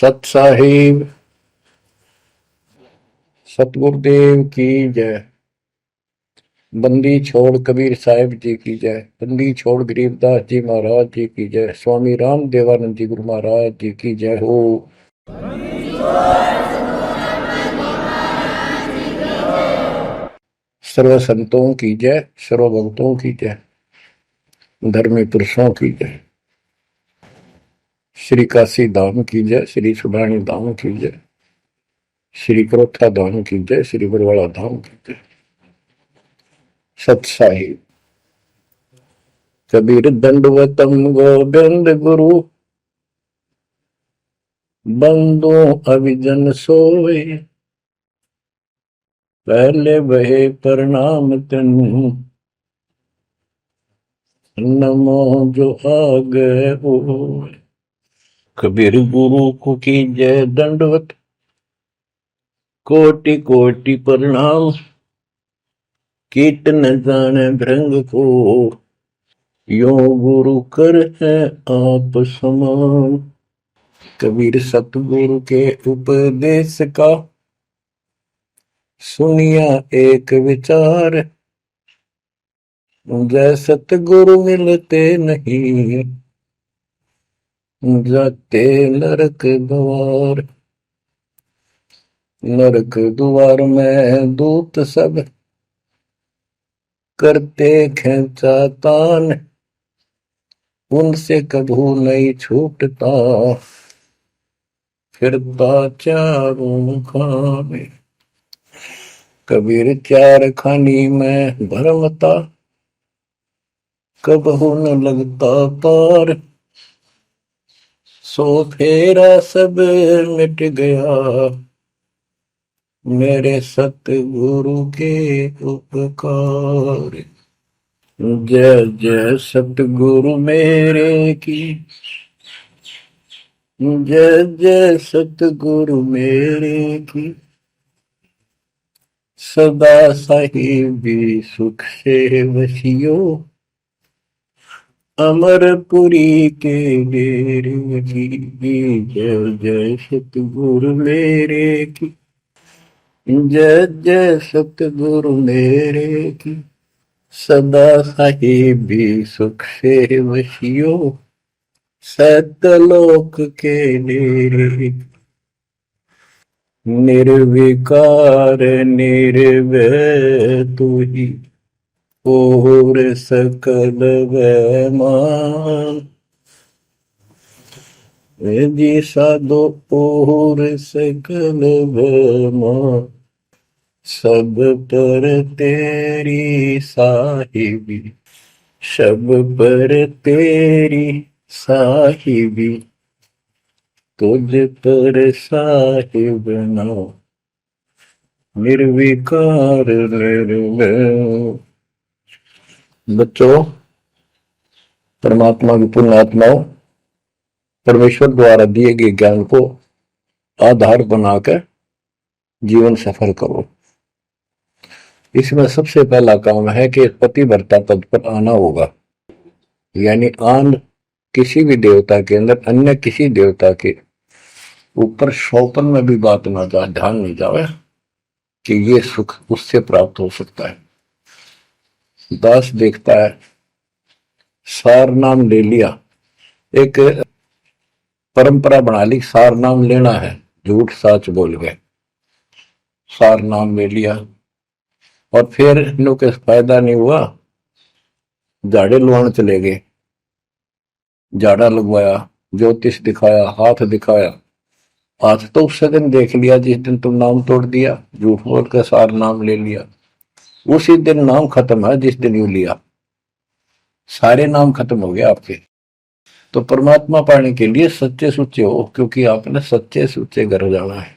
सत साहिब सतगुरुदेव की जय। बंदी छोड़ कबीर साहिब जी की जय। बंदी छोड़ गरीबदास जी महाराज जी की जय। स्वामी राम देवानंद जी गुरु महाराज जी की जय हो। सर्व संतों की जय, सर्व भक्तों की जय, धर्मी पुरुषों की जय। श्री काशी धाम की जय, श्री सुडानी धाम की जय, श्री क्रोथा धाम की जय, श्री बरवाड़ा धाम की जय। सत साहिब कबीर दंडवतम गोविंद गुरु, बंदो अभिजन सोए, पहले बहे प्रणाम तनु, नमो जो आगे हो। कबीर गुरु को की जय दंडवत, कोटि कोटि प्रणाम, कीट न जाने भृंग को, यो गुरु कर है आप समान। कबीर सतगुरु के उपदेश का सुनिया एक विचार, जय सतगुरु मिलते नहीं, जाते नरक द्वार। नरक द्वार में दूत सब करते खेचा तान, उनसे कभू नहीं छूटता, फिरता चारों खाने। कबीर चार खानी में भरमता, कबहू न लगता पार, सो फेरा सब मिट गया, मेरे सतगुरु के उपकार। जय जय सतगुरु मेरे की, जय जय सतगुरु मेरे की, सदा साहिबी सुख से वसियो, अमरपुरी के डेरे की। जय जय सतगुरु मेरे की, जय जय सतगुरु मेरे की, सदा साहिबी सुख से वसियो, सतलोक के डेरे। निर्विकार निर्भय तू ही, और सकल वैमान, जी साधो और सकल वैमान, सब पर तेरी साहिबी, सब पर तेरी साहिबी, तुझ पर साहिब ना, निर्विकार निर्भय। बच्चों, परमात्मा की पुण्य आत्माओं, परमेश्वर द्वारा दिए गए ज्ञान को आधार बनाकर जीवन सफल करो। इसमें सबसे पहला काम है कि पतिव्रता पद पर आना होगा, यानी आन किसी भी देवता के अंदर अन्य किसी देवता के ऊपर शौपन में भी बात ना जा, ध्यान नहीं जावे कि ये सुख उससे प्राप्त हो सकता है। दास देखता है, सार नाम ले लिया, एक परंपरा बना ली, सार नाम लेना है, झूठ साच बोल गए, सार नाम ले लिया और फिर इनों के फायदा नहीं हुआ, झाड़े लुआने चले गए, झाड़ा लगवाया, ज्योतिष दिखाया, हाथ दिखाया, हाथ तो उस दिन देख लिया जिस दिन तुम नाम तोड़ दिया, झूठ बोल कर सार नाम ले लिया, उसी दिन नाम खत्म है जिस दिन यू लिया, सारे नाम खत्म हो गए आपके। तो परमात्मा पाने के लिए सच्चे सुच्चे हो, क्योंकि आपने सच्चे सुच्चे घर जाना है।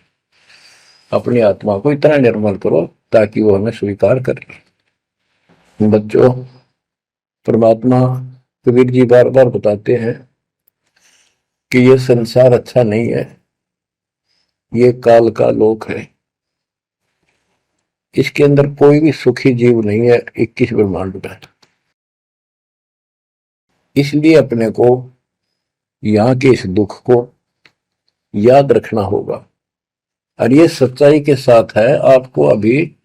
अपनी आत्मा को इतना निर्मल करो ताकि वो हमें स्वीकार करे। बच्चों, परमात्मा कबीर जी बार बार बताते हैं कि ये संसार अच्छा नहीं है, ये काल का लोक है, इसके अंदर कोई भी सुखी जीव नहीं है 21 ब्रह्मांड में। इसलिए अपने को यहाँ के इस दुख को, याद रखना होगा। और ये सच्चाई के साथ है। आपको अभी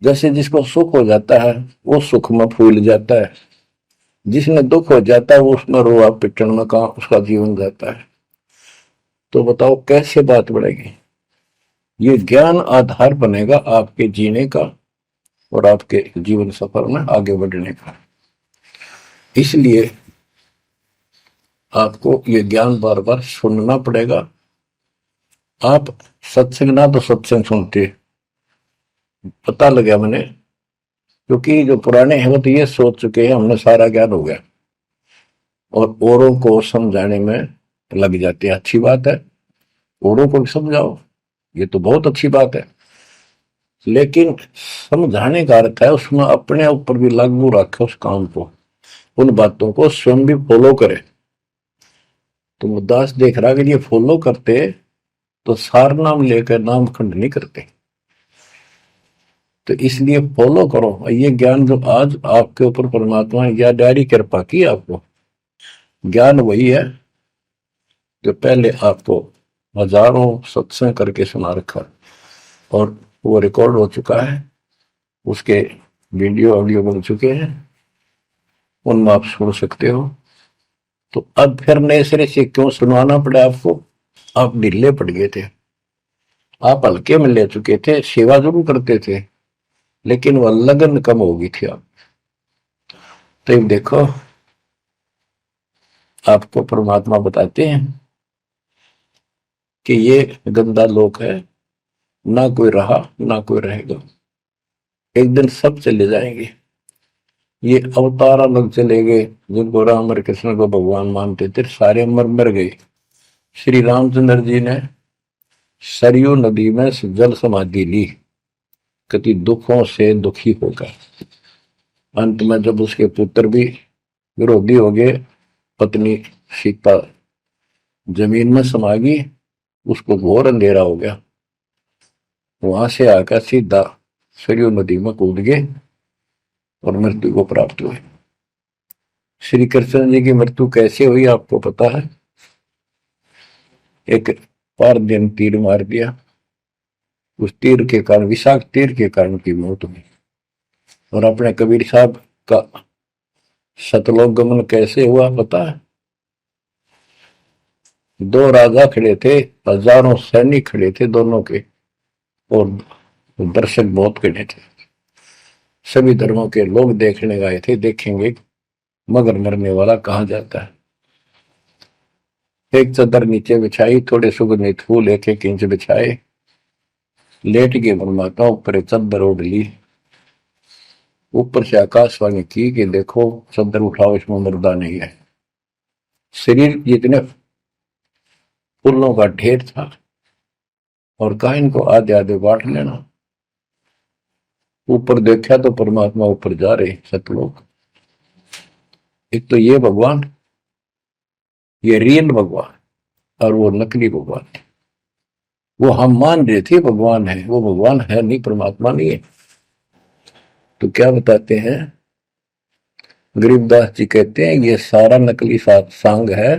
जैसे जिसको सुख हो जाता है वो सुख में फूल जाता है, जिसने दुख हो जाता है वो उसमें रोआ पिटन में कहा उसका जीवन जाता है। तो बताओ कैसे बात बढ़ेगी। ये ज्ञान आधार बनेगा आपके जीने का और आपके जीवन सफर में आगे बढ़ने का। इसलिए आपको ये ज्ञान बार बार सुनना पड़ेगा। आप सत्संग ना तो सत्संग सुनते, पता लगा मैंने, क्योंकि जो पुराने हैं वो तो ये सोच चुके हैं हमने सारा ज्ञान हो गया, और औरों को समझाने में लग जाते हैं। अच्छी बात है, औरों को भी समझाओ, ये तो बहुत अच्छी बात है। लेकिन समझाने का अर्थ है उसमें अपने ऊपर भी लागू रखे उस काम को, उन बातों को स्वयं भी फॉलो करे। तो मुद्दास देख रहा कि ये फॉलो करते तो सार नाम लेकर नाम खंड नहीं करते। तो इसलिए फॉलो करो ये ज्ञान जो आज आपके ऊपर परमात्मा ने या डायरी कृपा की आपको। ज्ञान वही है जो पहले आपको हजारों सत्संग करके सुना रखा और वो रिकॉर्ड हो चुका है, उसके वीडियो ऑडियो बन चुके हैं, उनमें आप सुन सकते हो। तो अब फिर नए सिरे से क्यों सुनवाना पड़ा आपको। आप ढीले पड़ गए थे, आप हल्के में ले चुके थे, सेवा जरूर करते थे लेकिन वह लगन कम हो गई थी आप। तो देखो आपको परमात्मा बताते हैं कि ये गंदा लोक है, ना कोई रहा ना कोई रहेगा, एक दिन सब चले जाएंगे। ये अवतार अलग चले गए, जिनको राम और कृष्ण को भगवान मानते थे सारे मर मर गए। श्री रामचंद्र जी ने सरयू नदी में जल समाधि ली, कति दुखों से दुखी होकर। अंत में जब उसके पुत्र भी विरोधी हो गए, पत्नी सीता जमीन में समा गई, उसको घोर अंधेरा हो गया, वहां से आकर सीधा सरयू नदी में कूद गए और मृत्यु को प्राप्त हुए। श्री कृष्ण जी की मृत्यु कैसे हुई आपको पता है। एक पार दिन तीर मार दिया, उस तीर के कारण, विषाक्त तीर के कारण की मौत हुई। और अपने कबीर साहब का सतलोक गमन कैसे हुआ पता है। दो राजा खड़े थे, हजारों सैनिक खड़े थे दोनों के, और दर्शक बहुत खड़े थे। सभी धर्मों के लोग देखने गए थे, देखेंगे मगर मरने वाला कहाँ जाता है। एक चादर नीचे बिछाई, थोड़े सुगंधित फूल एक एक इंच बिछाए, लेट गए परमात्मा, ऊपर एक चादर ओढ़ ली। ऊपर से आकाशवाणी की कि देखो चादर उठाओ, इसमें मुर्दा नहीं है। शरीर जितने फूलों का ढेर था और कहा इनको आधे आधे बांट लेना। ऊपर देखा तो परमात्मा ऊपर जा रहे सतलोक। एक तो ये भगवान, ये रियल भगवान, और वो नकली भगवान। वो हम मान रहे थे भगवान है, वो भगवान है नहीं, परमात्मा नहीं है। तो क्या बताते हैं गरीबदास जी, कहते हैं ये सारा नकली सांग है।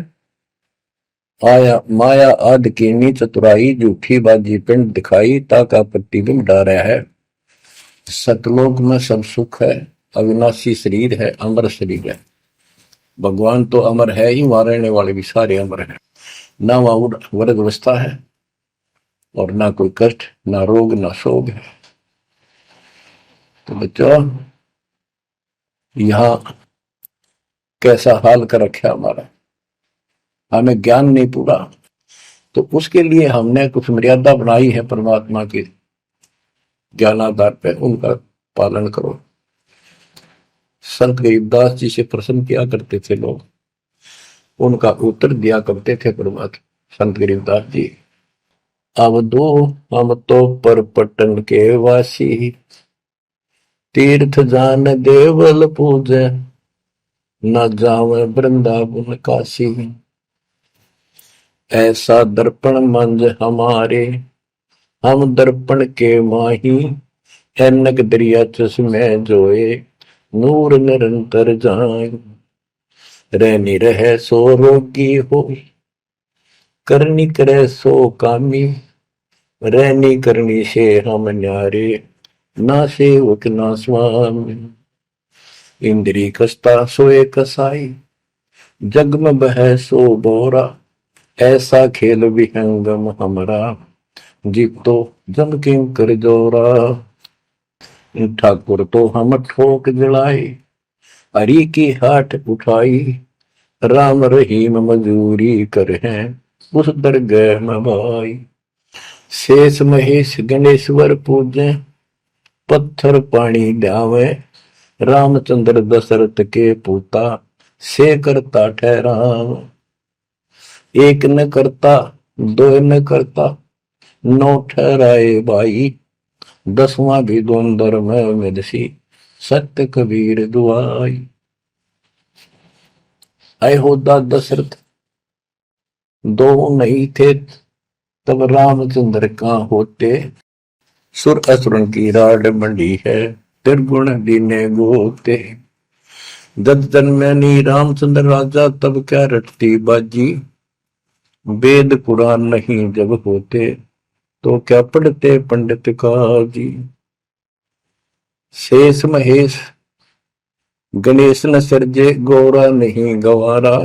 आया माया आदि कीनी चतुराई, झूठी बाजी पिंड दिखाई, ताका प्रतिबिंब डारा है। सतलोक में सब सुख है, अविनाशी शरीर है, अमर शरीर है। भगवान तो अमर है ही, मारने वाले भी सारे अमर है। ना वहां वर्ग अवस्था है और ना कोई कष्ट, ना रोग, ना शोक है। तो बच्चों यहां कैसा हाल कर रखा हमारा, हमें ज्ञान नहीं पूरा, तो उसके लिए हमने कुछ मर्यादा बनाई है परमात्मा के ज्ञानाधार पे, उनका पालन करो। संत गरीबदास जी से प्रश्न किया करते थे लोग, उनका उत्तर दिया करते थे परमात्मा संत गरीबदास जी। अब दो हम तो पर पटन के वासी, तीर्थ जान देवल पूजे, न जावे वृंदावन काशी। ऐसा दर्पण मंज हमारे, हम दर्पण के माही, ऐनक दरिया चश्मे जोए, नूर निरंतर जाए। रहनी रहे सो रोगी हो, करनी करे सो कामी, रहनी करनी से हम न्यारे, ना सेवक ना स्वामी। इंद्री कसता सोए कसाई, जग में बह सो बोरा, ऐसा खेल विहंगम हमारा, जीव तो जम किं कर जोरा। ठाकुर तो हम ठोक जड़ाई, हरि की हाट उठाई, राम रहीम मजूरी कर हैं, उस दरगह में भाई। शेष महेश गणेश्वर पूजे, पत्थर पानी ध्यावे, रामचंद्र दशरथ के पूता, से करता ठहराव। एक न करता दो न करता, नौ ठहराए भाई, दसवां भी द्वंद्व में मेदसी, सत्य कबीर दुआई। आए होदा दशरथ दो नहीं थे, तब रामचंद्र का होते, सुर असुरन की राड मंडी है, त्रिगुण दीने गोते। जब जन्मनी रामचंद्र राजा, तब क्या रटती बाजी, वेद पुराण नहीं जब होते, तो क्या पढ़ते पंडित काजी। शेष महेश गणेश न सर्जे, गौरा नहीं गवारा,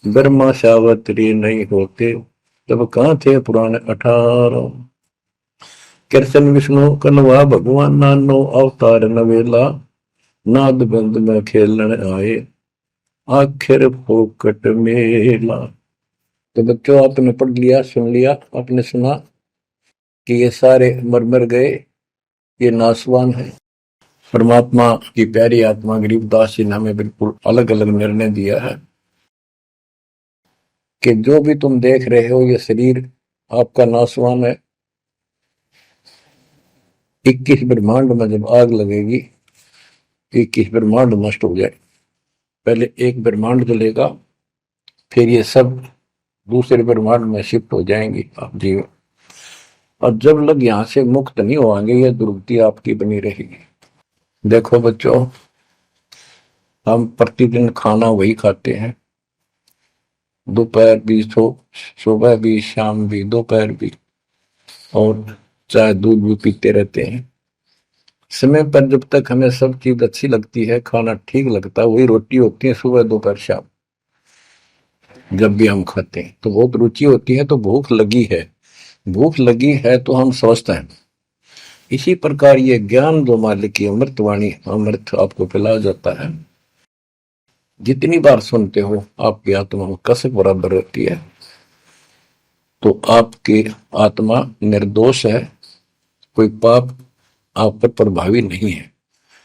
ब्रह्मा सावत्री नहीं होते, तब कहां थे पुराण 18। कृष्ण विष्णु कन्वा भगवान, नानो अवतार नवेला, नाद बंद में खेलन आए, आखिर फोकट मेला। तो बच्चों आपने पढ़ लिया, सुन लिया, आपने सुना कि ये सारे मर मर गए, ये नासवान है। परमात्मा की प्यारी आत्मा गरीबदास जी ने हमें बिल्कुल अलग अलग निर्णय दिया है कि जो भी तुम देख रहे हो ये शरीर आपका नासवान है। 21 ब्रह्मांड में जब आग लगेगी, 21 ब्रह्मांड नष्ट हो जाए, पहले एक ब्रह्मांड जलेगा, फिर ये सब दूसरे ब्रह्मांड में शिफ्ट हो जाएंगे आप जीव। और जब लग यहां से मुक्त नहीं होंगे, ये दुर्गति आपकी बनी रहेगी। देखो बच्चों, हम प्रतिदिन खाना वही खाते हैं, दोपहर भी, सुबह भी, शाम भी, दोपहर भी, और चाय दूध भी पीते रहते हैं। समय पर जब तक हमें सब चीज अच्छी लगती है, खाना ठीक लगता है, वही रोटी होती है सुबह दोपहर शाम। जब भी हम खाते हैं तो बहुत रुचि होती है, तो भूख लगी है, भूख लगी है तो हम स्वस्थ हैं। इसी प्रकार ये ज्ञान जो मालिक की अमृतवाणी, अमृत आपको पिलाया जाता है, जितनी बार सुनते हो आपकी आत्मा में कसक बराबर रहती है। तो आपकी आत्मा निर्दोष है, कोई पाप आप पर प्रभावी नहीं है।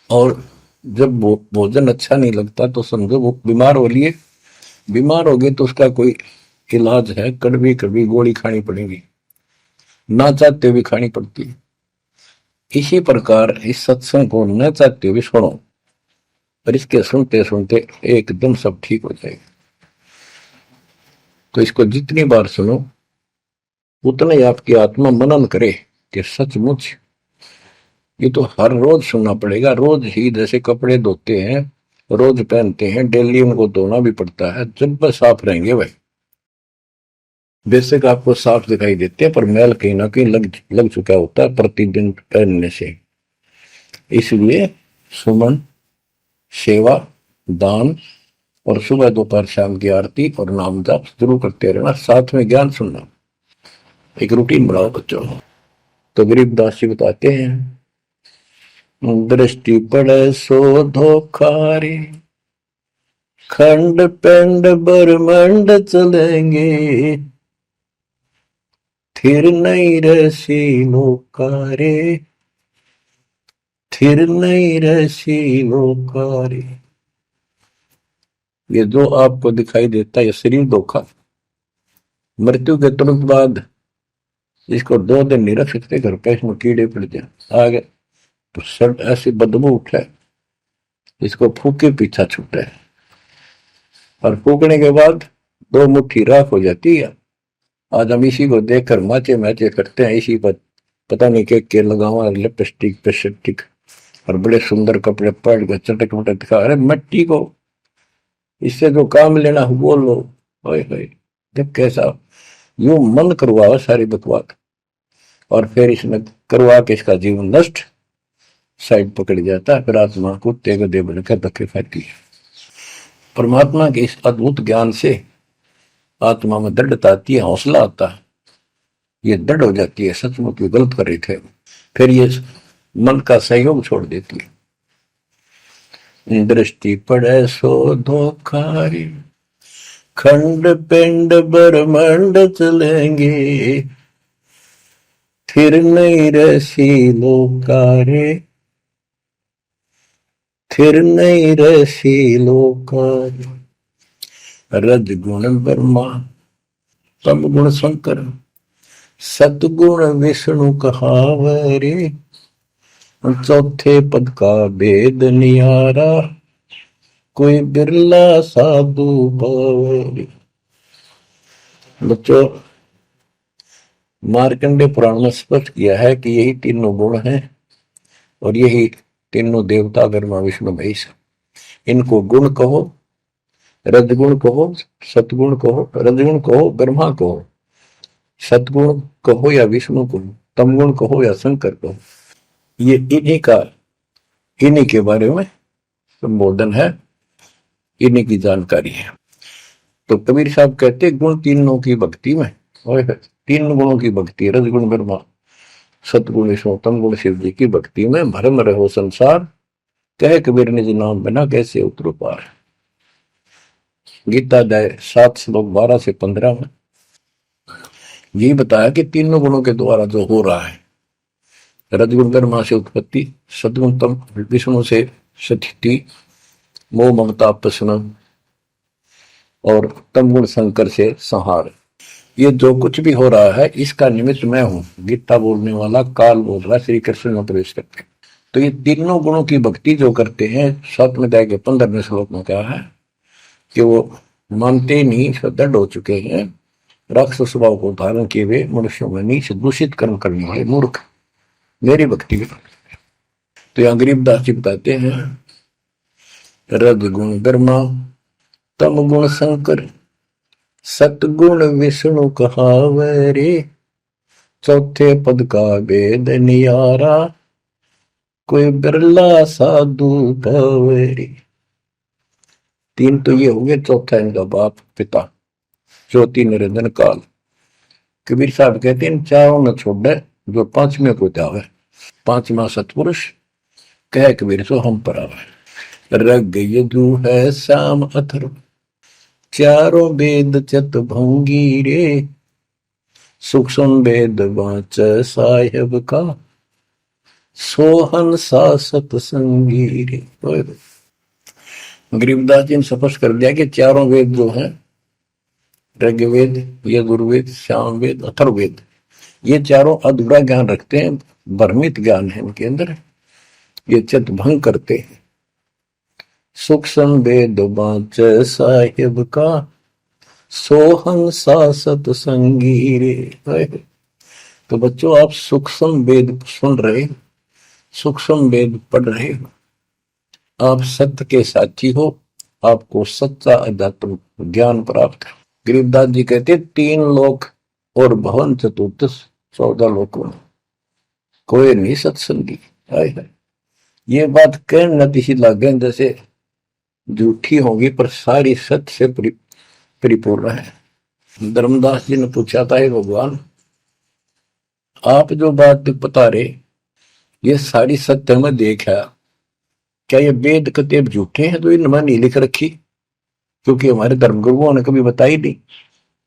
और जब भोजन अच्छा नहीं लगता तो समझो वो बीमार हो लिए, बीमार हो गए तो उसका कोई इलाज है, कड़वी कड़वी गोली खानी पड़ेगी, ना चाहते हुए खानी पड़ती है। इसी प्रकार इस सत्संग को न चाहते हुए सुनो, और इसके सुनते सुनते एकदम सब ठीक हो जाएगा। तो इसको जितनी बार सुनो उतना ही आपकी आत्मा मनन करे कि सचमुच ये तो हर रोज सुनना पड़ेगा। रोज ही जैसे कपड़े धोते हैं, रोज पहनते हैं, डेली उनको धोना भी पड़ता है, जब बस साफ रहेंगे भाई। बेशक आपको साफ दिखाई देते हैं, पर मैल कहीं ना कहीं लग चुका होता है प्रतिदिन पहनने से। इसलिए सुमन, सेवा, दान और सुबह दोपहर शाम की आरती और नाम जाप जरूर करते रहना, साथ में ज्ञान सुनना। एक रूटीन बनाओ बच्चों। तो गरीबदास जी बताते हैं, दृष्टि पड़े सो धोखारी, खंड पेंड ब्रह्मंड चलेंगे, थिर नहीं रसी लोकारे, थिर नहीं रसी लोकारे। ये जो आपको दिखाई देता है ये शरीर धोखा, मृत्यु के तुरंत बाद इसको 2 दिन नहीं रख सकते घर पे, इसमें कीड़े पड़ जाए, आगे तो सब ऐसी बदबू उठे, इसको फूके पीछा छूटे, और फूकने के बाद 2 मुट्ठी राख हो जाती है। आज हम इसी को देखकर माचे मैचे करते हैं, इसी पर पता नहीं के लगावा, लिपस्टिक पेस्टिक और बड़े सुंदर कपड़े पहन कर चटक मटक दिखा। अरे मिट्टी को, इससे जो काम लेना वो लो। जब कैसा यूं मन करवावा सारी बकवास, और फिर इसने करवा के इसका जीवन नष्ट साइड पकड़ जाता है। फिर आत्मा कुत्ते गधे बनकर धक्के खाती है। परमात्मा के इस अद्भुत ज्ञान से आत्मा में दृढ़ता आती है, हौसला आता है, ये दृढ़ हो जाती है, सचमुच गलत कर रहे थे। फिर ये मन का सहयोग छोड़ देती है। दृष्टि पड़े सो धोखारी, खंड पिंड ब्रह्मांड चलेंगे, फिर नहीं रसी लोकारे, फिर नहीं रसी लोकारे। रजगुण ब्रह्मा, तम गुण शंकर, सतगुण विष्णु कहावरे, चौथे पद का भेद नियारा, कोई बिरला साधु पावरे। बच्चों, मार्कंडे पुराण में स्पष्ट किया है कि यही तीनों गुण हैं और यही तीनों देवता ब्रह्मा विष्णु महेश। इनको गुण कहो, रजगुण कहो, सतगुण कहो, रजगुण कहो ब्रह्मा कहो, सतगुण कहो या विष्णु कहो, तमगुण कहो या शंकर कहो, ये इन्हीं के बारे में संबोधन है, इन्हीं की जानकारी है। तो कबीर साहब कहते गुण तीनों की भक्ति में, और तीन गुणों की भक्ति, रजगुण ब्रह्मा, सतगुण विष्णु, तमगुण शिव जी की भक्ति में भरम रहो संसार, कहे कबीर निज नाम बिना कैसे उतरो पार। गीता अध्याय 7 श्लोक 12 से 15 में यही बताया कि तीनों गुणों के द्वारा जो हो रहा है, रजगुण ब्रह्मा से उत्पत्ति, सदगुण तम विष्णु से स्थिति, मोह ममता प्रश्न, और तमगुण शंकर से संहार। ये जो कुछ भी हो रहा है इसका निमित्त मैं हूं, गीता बोलने वाला काल बोल रहा है श्री कृष्ण में प्रवेश करके। तो ये तीनों गुणों की भक्ति जो करते हैं, 7वें अध्याय के 15वें श्लोक में कहा है कि वो मानते नहीं, दृढ़ हो चुके हैं, राक्षस स्वभाव को धारण किए हुए मनुष्यों में नीच दूषित कर्म करने वाले मूर्ख मेरी भक्ति में। तो यहाँ गरीबदास जी बताते हैं, रजगुण ब्रह्मा, तमगुण शंकर, सतगुण विष्णु कहावरे, चौथे पद का भेद नियारा, कोई बिरला साधु पावरे। तीन तो ये हो गए, चौथा इनका बाप पिता ज्योति निरंजन काल। कबीर साहब कहते हैं चारों न छोड़े जो पांचवें को जावे, पांचवा सतपुरुष कह कबीर सो हम पर आवे। रग यदु है श्याम अथर्व, चारों वेद चत भंगी रे, सूक्ष्म वेद वाच साहेब का, सोहन सा सतसंगी रे। गरीबदास जी ने स्पष्ट कर दिया कि चारों वेद जो है, ऋग्वेद, यजुर्वेद, सामवेद, अथर्ववेद, ये चारों अधूरा ज्ञान रखते हैं, भ्रमित ज्ञान है इनके अंदर, ये चित भंग करते हैं। सूक्ष्म वेद वाच साहिब का, सोहन सा सतसंगी रे। तो बच्चों, आप सूक्ष्म वेद सुन रहे, सूक्ष्म वेद पढ़ रहे, आप सत्य के साथी हो, आपको सच्चा अध्यात्म ज्ञान प्राप्त है। गरीबदास जी कहते 3 लोक और भवन चतुर्दश 14 लोकों में कोई नहीं सत्संगी। ये बात कहने नती लागे जैसे झूठी होगी, पर सारी सत्य से परिपूर्ण है। धर्मदास जी ने पूछा था, भगवान आप जो बात बता रहे ये सारी सत्य में देखा, क्या ये वेद कतेब झूठे हैं तो इनमें नहीं लिख रखी? क्योंकि हमारे धर्म गुरुओं ने कभी बताई नहीं।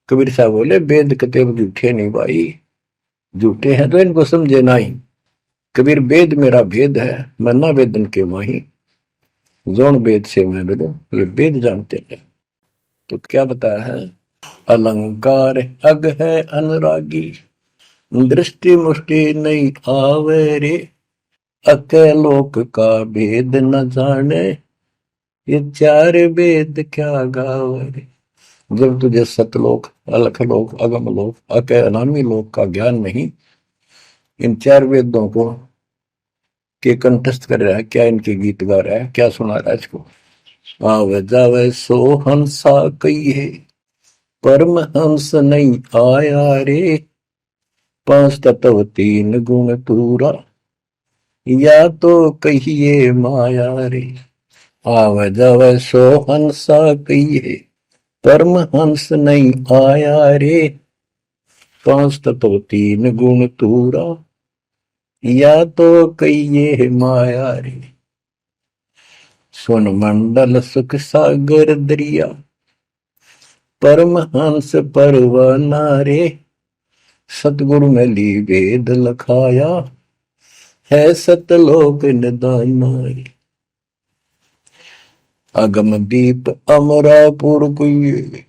कबीर साहब बोले वेद कतेब झूठे नहीं भाई, झूठे हैं तो इनको समझे नहीं। कबीर वेद मेरा भेद है, मैं ना वेदन के माही, जोन वेद से मैं बोलो, ये वेद जानते हैं। तो क्या बताया है, अलंकार अग है अनुरागी, दृष्टि मुष्टि नहीं आवे रे, अकेलोक का भेद न जाने, ये 4 वेद क्या गावे। जब तुझे सतलोक, अलखलोक, अगमलोक, अके अनामी लोक का ज्ञान नहीं, इन 4 वेदों को के कंठस्थ कर रहा है, क्या इनके गीत गा रहा है, क्या सुना रहा है इसको। आवे जावे सो हंसा कही है, परमहंस नहीं आया रे, पांच तत्व तीन गुण तूरा, या तो कहिए माया रे, आव जव सो हंसा कहिए। परमहंस नहीं आया रे, पांच तत्व तीन गुण तूरा, या तो कहिए माया रे। सुन मंडल सुख सागर दरिया, परमहंस परवाना रे, सतगुरु में ली वेद लखाया, है सतलोक निदाना रे। अगम दीप अमरापुर कुए,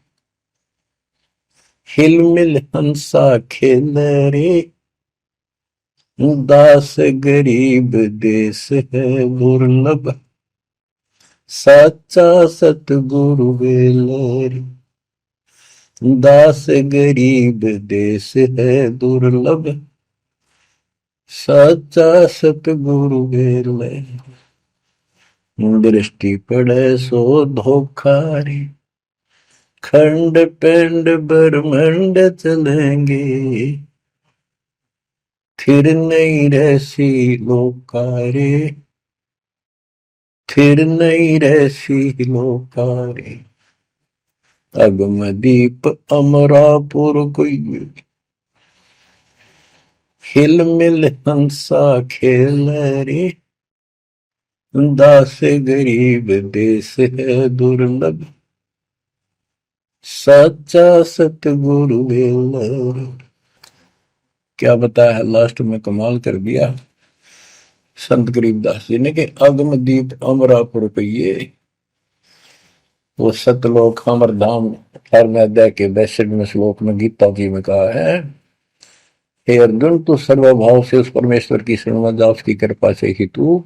हिल मिल हंसा खेल रे, दास गरीब देश है दुर्लभ, साचा सतगुरु वेल रे। दास गरीब देश है दुर्लभ, साचा सतगुरु वेल रे। दृष्टि पड़े सो धोखा रे, खंड पिंड ब्रह्मंड चलेंगे, फिर नहीं रहसी लोका रे, फिर नहीं रहसी लोका रे। अगम दीप अमरापुर कोई, हिल मिल हंसा खेल रे, दास गरीब देश है दुर्लभ, सच्चा सतगुरु वेल। क्या बताया लास्ट में, कमाल कर दिया संत गरीबदास जी ने कि अगम दीप अमरापुर पे, वो सतलोक अमर धाम 18वें अध्याय के 62वें श्लोक में गीता जी में कहा है, हे अर्जुन तू सर्वभाव से उस परमेश्वर की शरण जा, उसकी कृपा से ही तू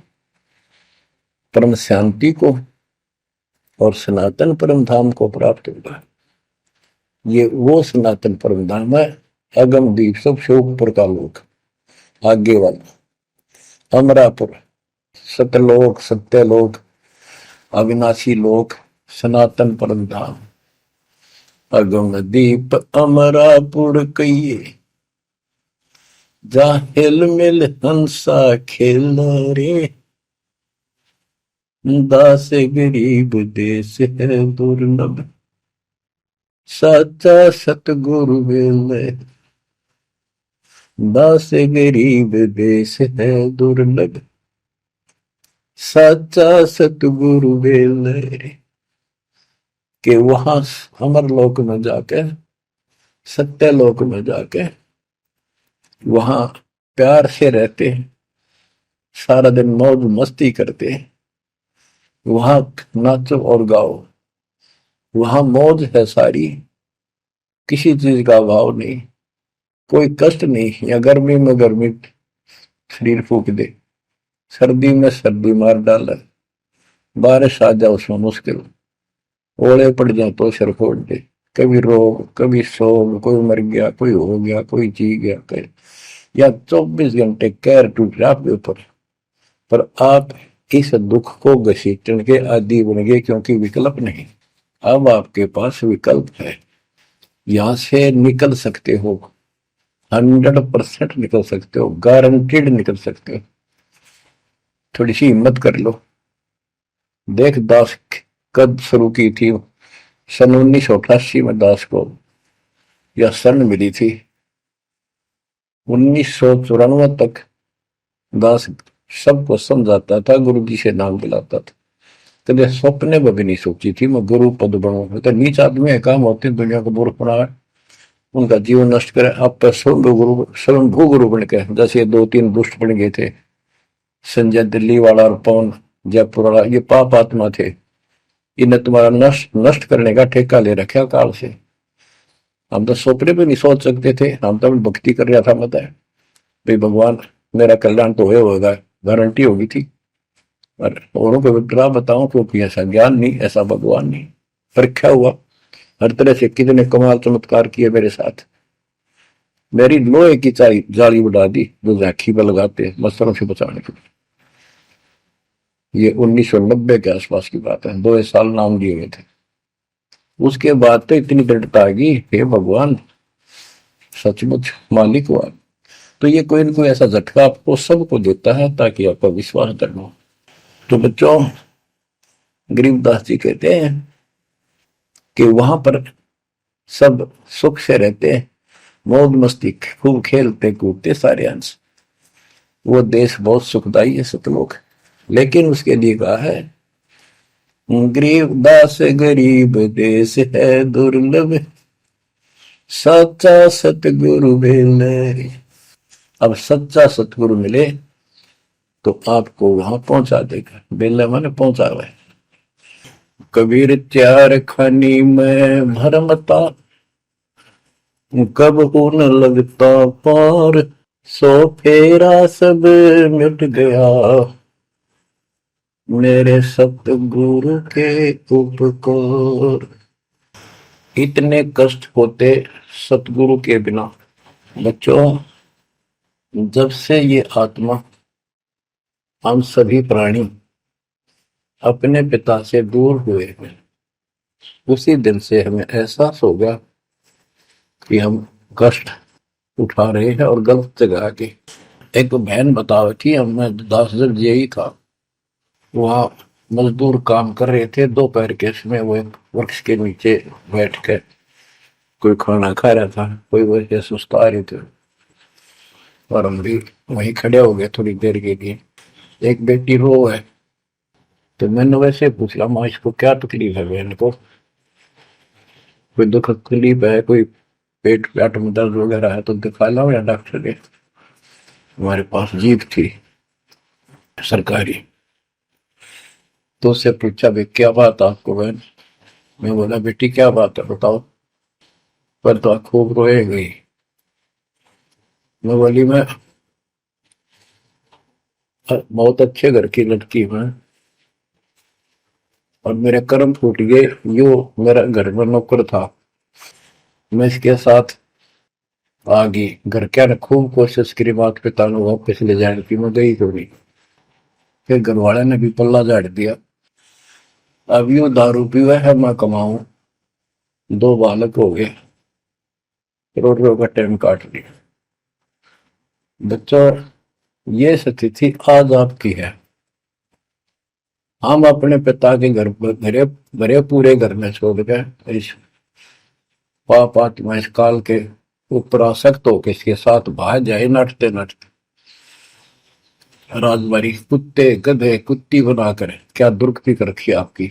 परम शांति को और सनातन परम धाम को प्राप्त होगा। ये वो सनातन परम धाम है, अगम दीप सबसे ऊपर का लोक, आगे वाला अमरापुर, सतलोक सत्यलोक अविनाशी लोक, सनातन परम धाम। अगम दीप अमरापुर कहिए, जा हिल मिल हंसा खेल रे, दास गरीब देश है दुर्लभ, साचा सतगुरु वेल। दास गरीब देश है दुर्लभ, साचा सतगुरु वेल। कि वहां अमर लोक में जाके, सत्य लोक में जाके वहां प्यार से रहते हैं, सारा दिन मौज मस्ती करते हैं, वहां नाचो और गाओ, वहां मौज है सारी, किसी चीज का अभाव नहीं, कोई कष्ट नहीं। या गर्मी में गर्मी शरीर फूक दे, सर्दी में सर्दी मार डाले, बारिश आ जाए उसमें मुश्किल, ओले पड़ जाए तो सिर फोड़ दे, कभी रोग कभी शोक, कोई मर गया, कोई हो गया, कोई जी गया, कोई या 24 घंटे कैर टूट रहा आपके ऊपर, पर आप इस दुख को घसीटने के आदि बन गए, क्योंकि विकल्प नहीं। अब आपके पास विकल्प है, यहां से निकल सकते हो, 100% निकल सकते हो, गारंटीड निकल सकते हो। थोड़ी सी हिम्मत कर लो। देख दास कब शुरू की थी, सन 1988 में दास को यह शरण मिली थी। 1994 तक दास सबको समझाता था, गुरु जी से नाम दिलाता था, कभी सपने में भी नहीं सोची थी मैं गुरु पद बनूं। तो नीच आदमी है, काम होते हैं दुनिया को मूर्ख बनाए, उनका जीवन नष्ट करे, आप स्वयंभू गुरु बन के, जैसे 2-3 दुष्ट बन गए थे, संजय दिल्ली वाला और पवन जयपुर वाला, ये पाप आत्मा थे, इन्हें तुम्हारा नष्ट करने का ठेका ले रखा काल से। हम तो सपने भी नहीं सोच सकते थे, हम तो भक्ति कर रहा था, मतलब भाई भगवान मेरा कल्याण तो होगा, गारंटी होगी थी। और औरों को विग्रह बताऊं क्योंकि ऐसा ज्ञान नहीं, ऐसा भगवान नहीं, परीक्षा हुआ हर तरह से। कितने कमाल चमत्कार किए मेरे साथ, मेरी लोहे की जाली उड़ा दी जो झांकी पर लगाते मच्छरों से बचाने के लिए। ये 1990 के आसपास की बात है, 2 साल नाम लिए हुए थे। उसके बाद तो इतनी दृढ़ता आ गई, हे भगवान सचमुच मालिक हुआ। तो ये कोई ना कोई ऐसा झटका आपको सबको देता है ताकि आपका विश्वास दृढ़ हो। तो बच्चों, गरीबदास जी कहते हैं कि वहां पर सब सुख से रहते हैं, मौज मस्ती खूब खेलते कूदते सारे अंश, वो देश बहुत सुखदाई है सतलोक। लेकिन उसके लिए कहा है, गरीबदास गरीब देश है दुर्लभ, सच्चा सतगुरु मिले। अब सच्चा सतगुरु मिले तो आपको वहां पहुंचा देगा। बेला माने पहुंचा हुआ है। कबीर चार खानी में भरमता, कब हो न लगता पार, सो फेरा सब मिट गया, मेरे सतगुरु के उपकार। इतने कष्ट होते सतगुरु के बिना। बच्चों, जब से ये आत्मा, हम सभी प्राणी अपने पिता से दूर हुए हैं, उसी दिन से हमें एहसास हो गया कि हम कष्ट उठा रहे हैं और गलत जगह के। एक बहन बता रही थी, मैं 10 यही था, वहां मजदूर काम कर रहे थे, दोपहर के समय वो एक वृक्ष के नीचे बैठ कर कोई खाना खा रहा था, कोई वैसे सुस्ता रहे थे और हम भी वहीं खड़े हो गए थोड़ी देर के लिए। एक बेटी रो है, तो मैंने वैसे पूछा, माँ इसको क्या तकलीफ है, बहन को कोई दुख तकलीफ है, कोई पेट पेट में दर्द वगैरह है तो दिखा लाओ या डॉक्टर के। हमारे पास जीप थी सरकारी, तो उससे पूछा, भाई क्या बात आपको बहन? मैं बोला, बेटी क्या बात है बताओ। पर तो खूब रोए गई। मैं बोली, मैं बहुत अच्छे घर की लड़की हूं और मेरे कर्म फूट गए। यो मेरा घर में नौकर था, मैं इसके साथ आ गई। घर क्या ने खूब कोशिश करी माता पिता ने वापस ले जाने की, मैं गई थोड़ी। फिर घर वाले ने भी पल्ला झाड़ दिया। अब यू दारू पीवा है, मैं कमाऊं, 2 बालक हो गए, करोड़ों का टाइम काट लिया। बच्चों, ये स्थिति आज आपकी है। हम अपने पिता के घर भरे भरे पूरे घर में छोड़ गए, इस पाप आत्मा इस काल के ऊपर आसक्त होकर इसके साथ भाग जाए नटते नटते। राजबारी कुत्ते गधे कुत्ती बनाकर क्या दुर्गति कर रखी आपकी।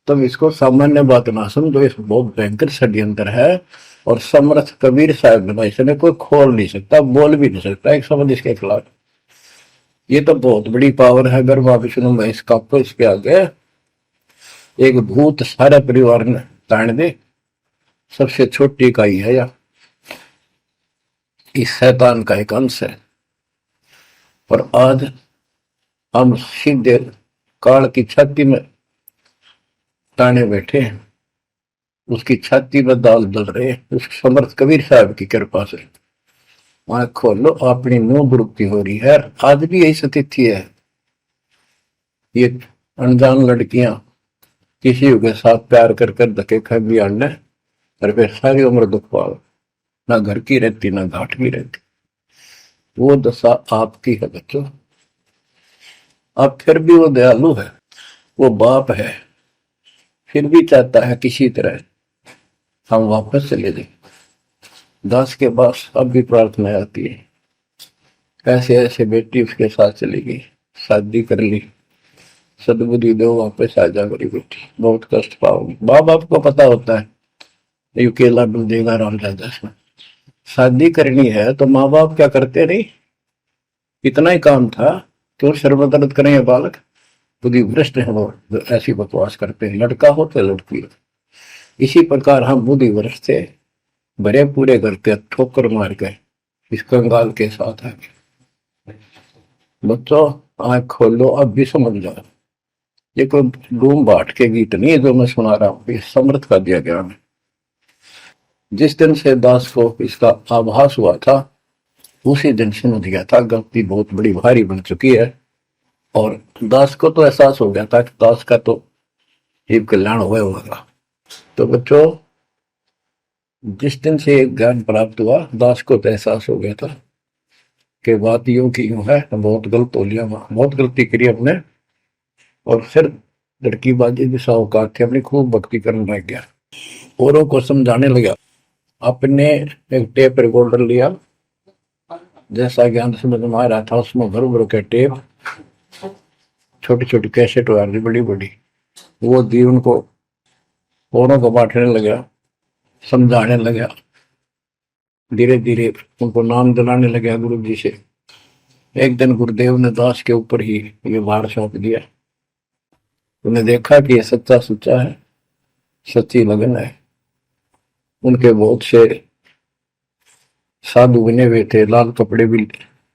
तब इसको सामान्य बात ना समझो, इस बहुत भयंकर षड्यंत्र है। और समर्थ कबीर साहब ने इसने कोई खोल नहीं सकता, बोल भी नहीं सकता एक शब्द इसके खिलाफ। ये तो बहुत बड़ी पावर है। अगर वहां विष्णु में इसका इसके आगे एक भूत सारे परिवार ने ताण दे, सबसे छोटी इकाई है या इस शैतान का एक अंश है। और आज हम सीधे काल की छाती में ताने बैठे हैं, उसकी छाती में दाल दल रहे हैं, उस समर्थ कबीर साहब की कृपा से। वहां खोलो, अपनी नो दुरुक्ति हो रही है। आज भी यही स्थिति है। ये अनजान लड़कियां किसी के साथ प्यार कर कर धके खा भी आने, और फिर सारी उम्र दुख पाओ, ना घर की रहती ना घाट की रहती। वो दशा आपकी है बच्चों। अब फिर भी वो दयालु है, वो बाप है, फिर भी चाहता है किसी तरह हम वापस चले जाए। दास के पास अब भी प्रार्थना आती है, ऐसे ऐसे बेटी उसके साथ चली गई, शादी कर ली, सदबुद्धि दो वापस आ जा मेरी बेटी, बहुत कष्ट पाओगी। माँ बाप को पता होता है ये केला डूब देगा राम दादा से। शादी करनी है तो माँ बाप क्या करते नहीं, इतना ही काम था, क्यों शर्म दर्द करें ये बालक। बुद्धि भ्रष्ट है वो, ऐसी बकवास करते हैं, लड़का हो तो लड़की हो। इसी प्रकार हम बुद्धि भ्रष्ट थे, भरे पूरे घर के ठोकर मार गए इस कंगाल के साथ है। बच्चों, आंख खोलो, अब भी समझ जाओ। ये कोई डूम बाट के गीत नहीं है जो मैं सुना रहा हूं, ये समर्थ का दिया गया है। जिस दिन से दास को इसका आभास हुआ था, उसी दिन समझ गया था गलती बहुत बड़ी भारी बन चुकी है। और दास को तो एहसास हो गया था कि दास का तो जीव कल्याण हुआ होगा। तो बच्चों, जिस दिन से ज्ञान प्राप्त हुआ, दास को तो एहसास हो गया था कि बात यूं की यूं है, बहुत गलत हो लिया, बहुत गलती करी हमने। और फिर लड़की बाजी भी साहूकार थे, अपनी खूब भक्ति करने लग गया, औरों को समझाने लगा। अपने एक टेप रिकॉर्डर लिया, जैसा ज्ञान समझ में आ रहा था उसमें भर भर के टेप, छोटी छोटी कैसेट आ रही बड़ी बड़ी, वो दी उनको, औरों को बांटने लगा, समझाने लगा, धीरे धीरे उनको नाम दिलाने लगा गुरु जी से। एक दिन गुरुदेव ने दास के ऊपर ही ये भार सौंप दिया। उन्हें देखा कि ये सच्चा सुच्चा है, सच्ची लगन है। उनके बहुत से साधु बने हुए थे, लाल कपड़े भी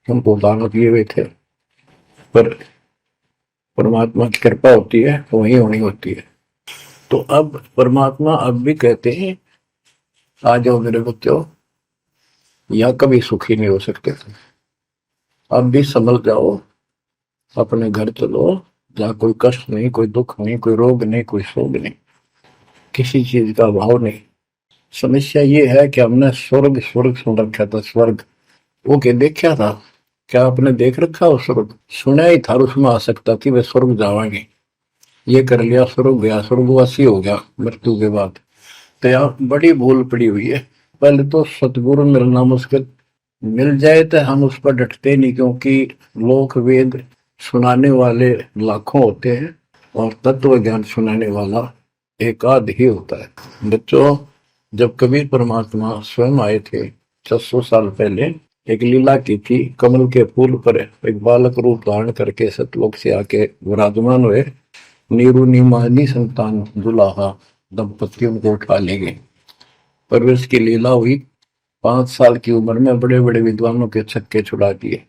उनको दान किए हुए थे, पर परमात्मा की कृपा होती है तो वही होनी होती है। तो अब परमात्मा अब भी कहते हैं, आ जाओ मेरे बच्चों, या कभी सुखी नहीं हो सकते, अब भी संभल जाओ, अपने घर चलो, जहाँ कोई कष्ट नहीं, कोई दुख नहीं, कोई रोग नहीं, कोई शोक नहीं, किसी चीज का अभाव नहीं। समस्या ये है कि हमने स्वर्ग स्वर्ग सुन रखा था, स्वर्ग वो के देखा था, क्या आपने देख रखा हो स्वर्ग? सुना ही था, उसमें आ सकता थी वे स्वर्ग जावाएंगे, ये कर लिया स्वर्ग गया, स्वर्गवासी हो गया मृत्यु के बाद। तो यहाँ बड़ी भूल पड़ी हुई है। पहले तो सतगुरु मिलना मुश्किल, मिल जाए तो हम उस पर डटते नहीं, क्योंकि लोक वेद सुनाने वाले लाखों होते हैं और तत्व ज्ञान सुनाने वाला एक आध ही होता है। बच्चों, जब कबीर परमात्मा स्वयं आए थे 600 साल पहले, एक लीला की थी, कमल के फूल पर एक बालक रूप धारण करके सतलोक से आके विराजमान हुए। नीरू नीमानी संतान दुलाहा दंपतियों को उठा ले गए। परवेश की लीला हुई, 5 साल की उम्र में बड़े बड़े विद्वानों के छक्के छुड़ा दिए,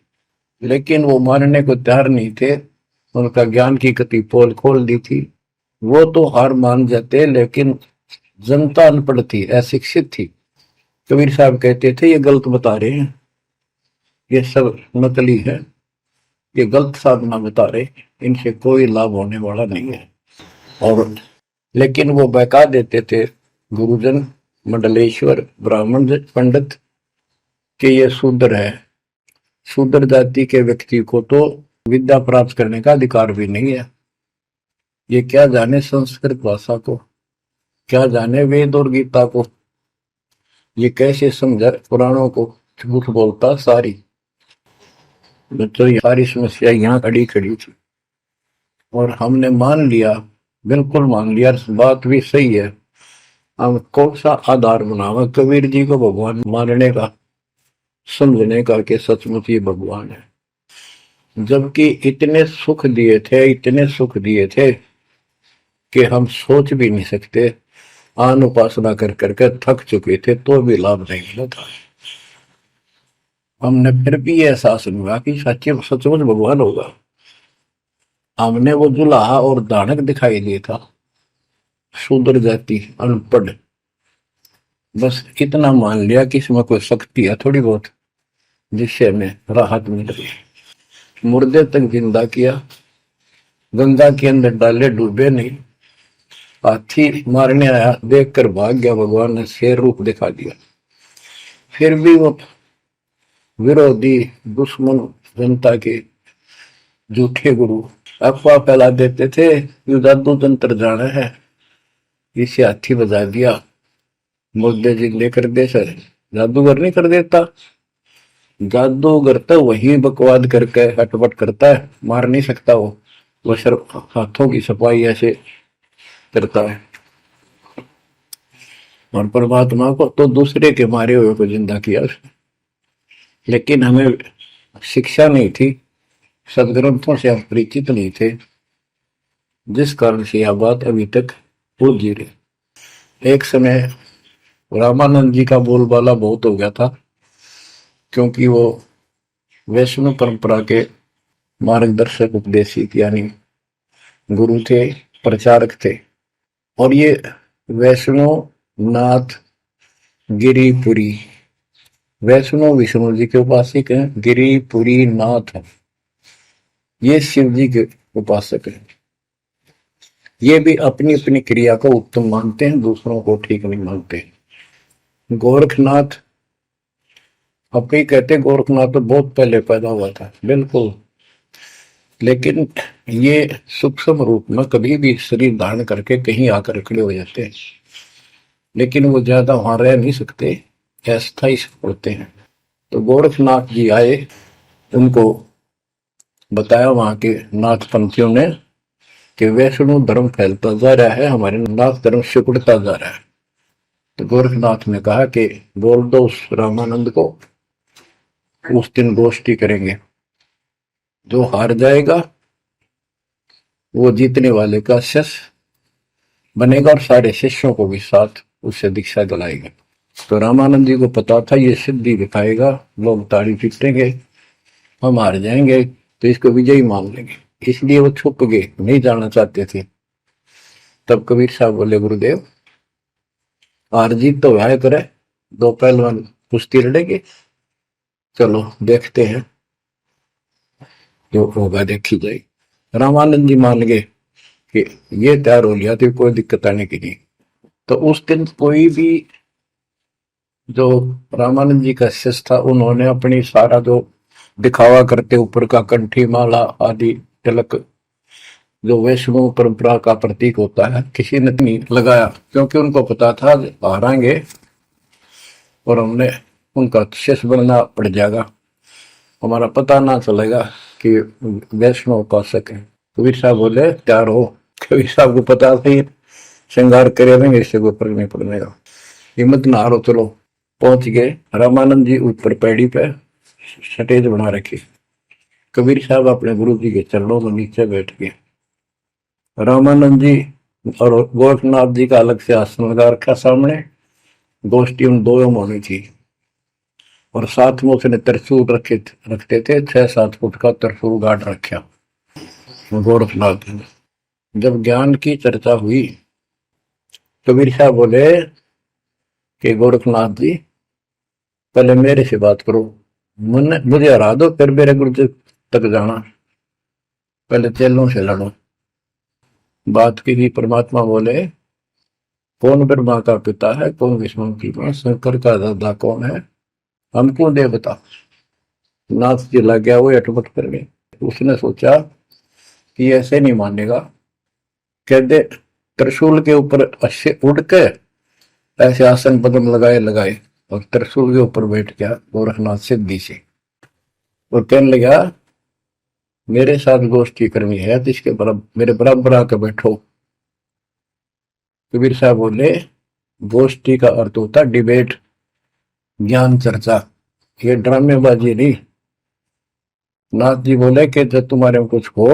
लेकिन वो मानने को तैयार नहीं थे। उनका ज्ञान की कति पोल खोल दी थी, वो तो हार मान जाते, लेकिन जनता अनपढ़ थी, अशिक्षित थी। कबीर साहब कहते थे, ये गलत बता रहे हैं, ये सब नकली है, ये गलत साधना बता रहे, इनसे कोई लाभ होने वाला नहीं है। और लेकिन वो बहका देते थे गुरुजन, मंडलेश्वर, ब्राह्मण पंडित, कि ये शूद्र है, शूद्र जाति के व्यक्ति को तो विद्या प्राप्त करने का अधिकार भी नहीं है, ये क्या जाने संस्कृत भाषा को, क्या जाने वेद और गीता को, ये कैसे समझा पुराणों को, झूठ बोलता सारी। बच्चों, ये सारी समस्या यहाँ खड़ी खड़ी थी और हमने मान लिया, बिल्कुल मान लिया, बात भी सही है। हम कौन सा आधार बनावा कबीर जी को भगवान मानने का, समझने का कि सचमुच ये भगवान है, जबकि इतने सुख दिए थे, इतने सुख दिए थे कि हम सोच भी नहीं सकते। आन उपासना कर करके थक चुके थे तो भी लाभ नहीं मिला था। हमने फिर भी ये एहसास नहीं हुआ कि सच्चे सचमुच भगवान होगा। हमने वो जुलाहा और दानक दिखाई दिया था, शूद्र जाति, अनपढ़, बस इतना मान लिया कि इसमें कोई शक्ति है थोड़ी बहुत, जिससे हमें राहत मिल रही है। मुर्दे तक जिंदा किया, गंगा के अंदर डाले, डूबे नहीं। हाथी मारने आया, देखकर भाग गया, भगवान ने शेर रूप दिखा दिया। फिर भी वो विरोधी, दुश्मन, जनता के झूठे गुरु अफवाह फैला देते थे, यू जादू तंत्र जाना है, इसे हाथी बजा दिया, मुर्दे जिंदे कर दे। सर, जादूगर नहीं कर देता, जादूगर तो वही बकवाद करके हटपट करता है, मार नहीं सकता वो सिर्फ हाथों की सफाई ऐसे करता है। और परमात्मा को तो दूसरे के मारे हुए को जिंदा किया उसने। लेकिन हमें शिक्षा नहीं थी, सदग्रंथों से हम परिचित नहीं थे, जिस कारण से यह बात अभी तक उलझी रही। एक समय रामानंद जी का बोलबाला बहुत हो गया था, क्योंकि वो वैष्णव परंपरा के मार्गदर्शक, उपदेशिक यानी गुरु थे, प्रचारक थे। और ये वैष्णव नाथ गिरिपुरी, वैष्णव विष्णु जी के उपासक हैं, गिरिपुरी नाथ है, ये शिव जी के उपासक हैं। ये भी अपनी अपनी क्रिया को उत्तम मानते हैं, दूसरों को ठीक नहीं मानते। गोरखनाथ अपने कहते गोरखनाथ तो बहुत पहले पैदा हुआ था, बिल्कुल, लेकिन ये सूक्ष्म रूप में कभी भी शरीर धारण करके कहीं आकर खड़े हो जाते हैं, लेकिन वो ज्यादा वहां रह नहीं सकते, अस्थायी होते हैं। तो गोरखनाथ जी आए, उनको बताया वहां के नाथ पंथियों ने कि वैष्णव धर्म फैलता जा रहा है, हमारे नाथ धर्म सिकुड़ता जा रहा है। तो गोरखनाथ ने कहा कि बोल दो उस रामानंद को, उस दिन गोष्ठी करेंगे, जो हार जाएगा वो जीतने वाले का शिष्य बनेगा और सारे शिष्यों को भी साथ उससे दीक्षा दिलाएगा। तो रामानंद जी को पता था ये सिद्धि दिखाएगा, लोग ताड़ी पीटेंगे, हम हार जाएंगे, तो इसको विजयी मान लेंगे, इसलिए वो छुप गए, नहीं जाना चाहते थे। तब कबीर साहब बोले गुरुदेव हार जीत तो वह करे, दो पहलवान कुश्ती लड़ेंगे, चलो देखते हैं, जो होगा देखी जाए। रामानंद जी मान गए कि ये तैयार हो लिया तो कोई दिक्कत आने की नहीं। तो उस दिन कोई भी जो रामानंद जी का शिष्य था, उन्होंने अपनी सारा जो दिखावा करते ऊपर का कंठी माला आदि तिलक जो वैष्णव परंपरा का प्रतीक होता है, किसी ने नहीं लगाया, क्योंकि उनको पता था हारेंगे और हमने उनका शिष्य बनना पड़ जाएगा, हमारा पता ना चलेगा कि वैष्णव उपासक है। कबीर साहब बोले तैयार हो। कबीर साहब को पता था श्रृंगार करे देंगे, इससे कोई फर्क नहीं पड़ेगा, हिम्मत ना हारो, चलो। पहुंच गए, रामानंद जी ऊपर पैड़ी पे स्टेज बना रखी, कबीर साहब अपने गुरु जी के चरणों में नीचे बैठ गए, रामानंद जी और गोरखनाथ जी का अलग से आसन लगा रखा सामने, गोष्ठी उन दोनों में होनी थी। और साथ में उसने त्रिशूल रखते थे, 6-7 फुट का त्रिशूल गाड़ रखा गोरखनाथ ने। जब ज्ञान की चर्चा हुई, कबीर साहब बोले कि गोरखनाथ जी पहले मेरे से बात करो, मुझे हरा दो, फिर मेरे गुरु जी तक जाना, पहले चेलों से लड़ो। बात की थी, परमात्मा बोले कौन ब्रह्मा का पिता है, कौन विष्णु की मां, शंकर का दादा कौन है, हमको दे बता। नाथ जी लग गया, वो अटपट कर गए। उसने सोचा कि ऐसे नहीं मानेगा, कहते त्रिशूल के ऊपर अच्छे उड़ के ऐसे आसन पद्म लगाए लगाए और त्रिशूल के ऊपर बैठ गया गोरखनाथ सिद्धि से, और कहने लगा मेरे साथ गोष्ठी करनी है तो इसके मेरे बराबर आकर बैठो। कबीर साहब बोले गोष्ठी का अर्थ होता डिबेट, ज्ञान चर्चा, ये ड्रामेबाजी नहीं। नाथ जी बोले कि जब तुम्हारे में कुछ हो